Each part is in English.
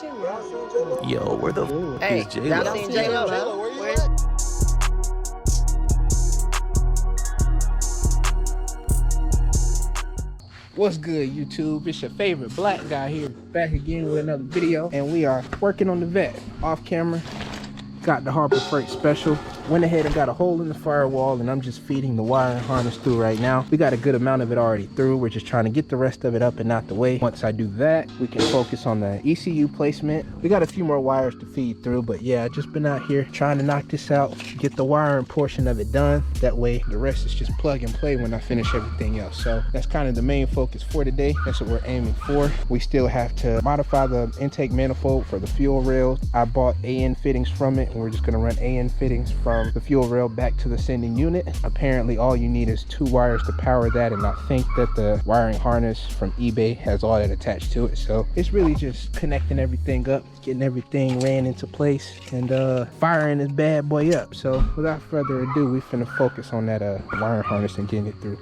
Yo, where the f is J-Lo? Y'all seen J-Lo? Where you at? What's good, YouTube? It's your favorite black guy here, back again with another video, and we are working on the Vette. Off camera, got the Harbor Freight Special. Went ahead and got a hole in the firewall, and I'm just feeding the wire harness through right now. We got a good amount of it already through. We're just trying to get the rest of it up and out the way. Once I do that, we can focus on the ECU placement. We got a few more wires to feed through, but yeah, just been out here trying to knock this out, get the wiring portion of it done. That way, the rest is just plug and play when I finish everything else. So that's kind of the main focus for today. That's what we're aiming for. We still have to modify the intake manifold for the fuel rails. I bought AN fittings from it, and we're just gonna run AN fittings from the fuel rail back to the sending unit. Apparently all you need is 2 wires to power that, and I think that the wiring harness from eBay has all that attached to it. So it's really just connecting everything up, getting everything ran into place, and firing this bad boy up. So without further ado, we finna focus on that wiring harness and getting it through.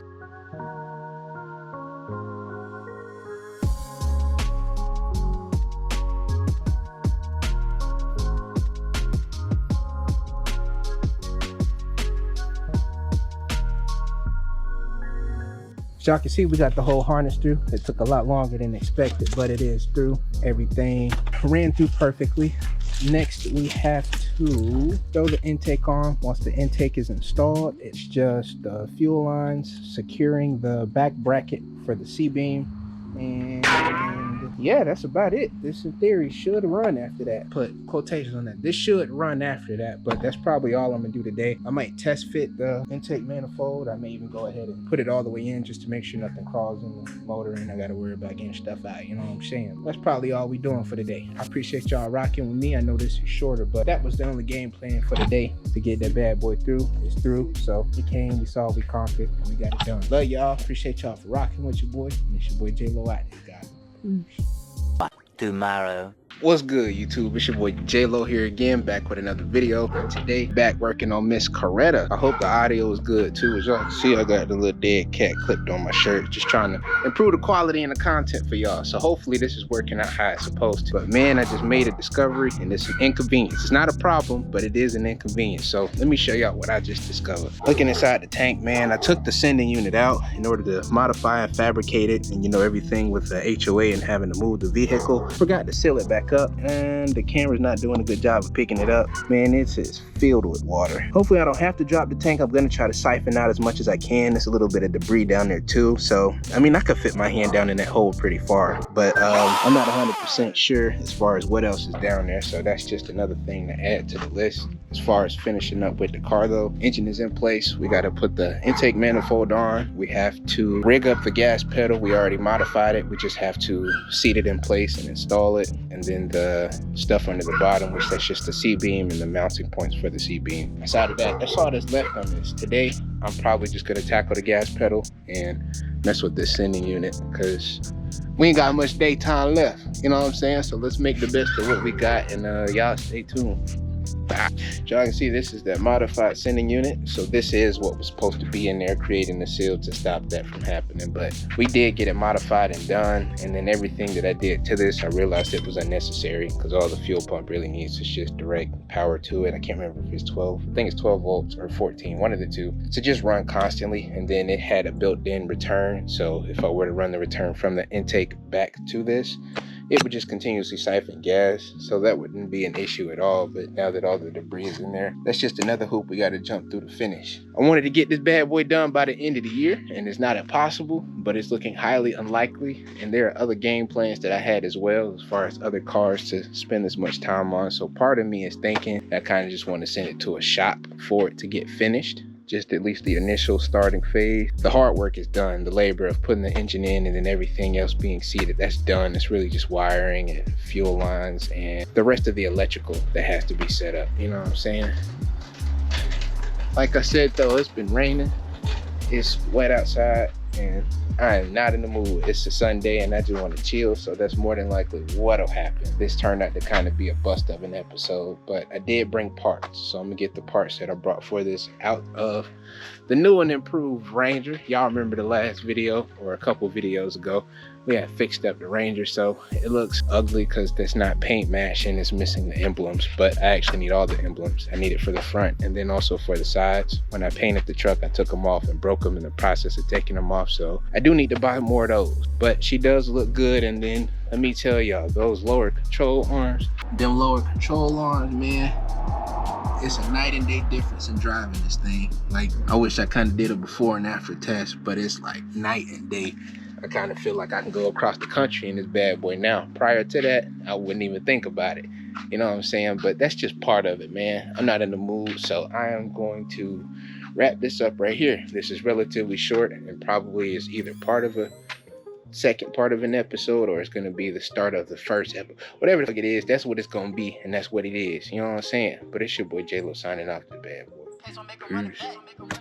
As y'all can see, we got the whole harness through. It took a lot longer than expected, but it is through. Everything ran through perfectly. Next, we have to throw the intake on. Once the intake is installed, it's just the fuel lines, securing the back bracket for the C-beam, and yeah, that's about it. This in theory should run after that. Put quotations on that. This should run after that, but that's probably all I'm gonna do today. I might test fit the intake manifold. I may even go ahead and put it all the way in just to make sure nothing crawls in the motor and I gotta worry about getting stuff out, you know what I'm saying? That's probably all we doing for today. I appreciate y'all rocking with me. I know this is shorter, but that was the only game plan for today, to get that bad boy through. It's through, so we came, we saw, we conquered, and we got it done. Love y'all. Appreciate y'all for rocking with your boy, and it's your boy J-Lo out there, guys. Tomorrow. What's good, YouTube? It's your boy J-Lo here again, back with another video. Today, back working on Miss Corvette. I hope the audio is good too. As y'all can see, I got the little dead cat clipped on my shirt. Just trying to improve the quality and the content for y'all. So hopefully this is working out how it's supposed to. But man, I just made a discovery, and it's an inconvenience. It's not a problem, but it is an inconvenience. So let me show y'all what I just discovered. Looking inside the tank, man, I took the sending unit out in order to modify and fabricate it, and you know, everything with the HOA and having to move the vehicle. Forgot to seal it back up, and the camera's not doing a good job of picking it up. Man, it's filled with water. Hopefully I don't have to drop the tank. I'm gonna try to siphon out as much as I can. There's a little bit of debris down there too, so I mean, I could fit my hand down in that hole pretty far, but I'm not 100% sure as far as what else is down there, so that's just another thing to add to the list. As far as finishing up with the car though, engine is in place. We got to put the intake manifold on. We have to rig up the gas pedal. We already modified it. We just have to seat it in place and install it, and then the stuff under the bottom, which that's just the C-beam and the mounting points for the C-beam. Aside of that, that's all that's left on this. Today, I'm probably just gonna tackle the gas pedal and mess with this sending unit, because we ain't got much daytime left, you know what I'm saying? So let's make the best of what we got, and y'all stay tuned. Y'all can see this is that modified sending unit. So this is what was supposed to be in there, creating the seal to stop that from happening. But we did get it modified and done. And then everything that I did to this, I realized it was unnecessary, because all the fuel pump really needs is just direct power to it. I can't remember if it's 12. I think it's 12 volts or 14, one of the two. So just run constantly. And then it had a built-in return. So if I were to run the return from the intake back to this, it would just continuously siphon gas, so that wouldn't be an issue at all. But now that all the debris is in there, that's just another hoop we got to jump through to finish. I wanted to get this bad boy done by the end of the year, and it's not impossible, but it's looking highly unlikely. And there are other game plans that I had as well, as far as other cars to spend as much time on. So part of me is thinking I kind of just want to send it to a shop for it to get finished. Just at least the initial starting phase. The hard work is done. The labor of putting the engine in and then everything else being seated, that's done. It's really just wiring and fuel lines and the rest of the electrical that has to be set up. You know what I'm saying? Like I said though, it's been raining. It's wet outside, and I am not in the mood. It's a Sunday and I just want to chill, so that's more than likely what'll happen. This turned out to kind of be a bust of an episode, but I did bring parts, so I'm gonna get the parts that I brought for this out of the new and improved Ranger. Y'all remember the last video, or a couple videos ago, we had fixed up the Ranger, so it looks ugly because there's not paint match and it's missing the emblems, but I actually need all the emblems. I need it for the front and then also for the sides. When I painted the truck, I took them off and broke them in the process of taking them off, so I do need to buy more of those. But she does look good. And then let me tell y'all, those lower control arms, man, it's a night and day difference in driving this thing. Like, I wish I kind of did a before and after test, but it's like night and day. I kind of feel like I can go across the country in this bad boy now. Prior to that, I wouldn't even think about it. You know what I'm saying? But that's just part of it, man. I'm not in the mood, so I am going to wrap this up right here. This is relatively short and probably is either part of a second part of an episode or it's going to be the start of the first episode. Whatever the fuck it is, that's what it's going to be, and that's what it is. You know what I'm saying? But it's your boy J-Lo signing off, the bad boy. Peace.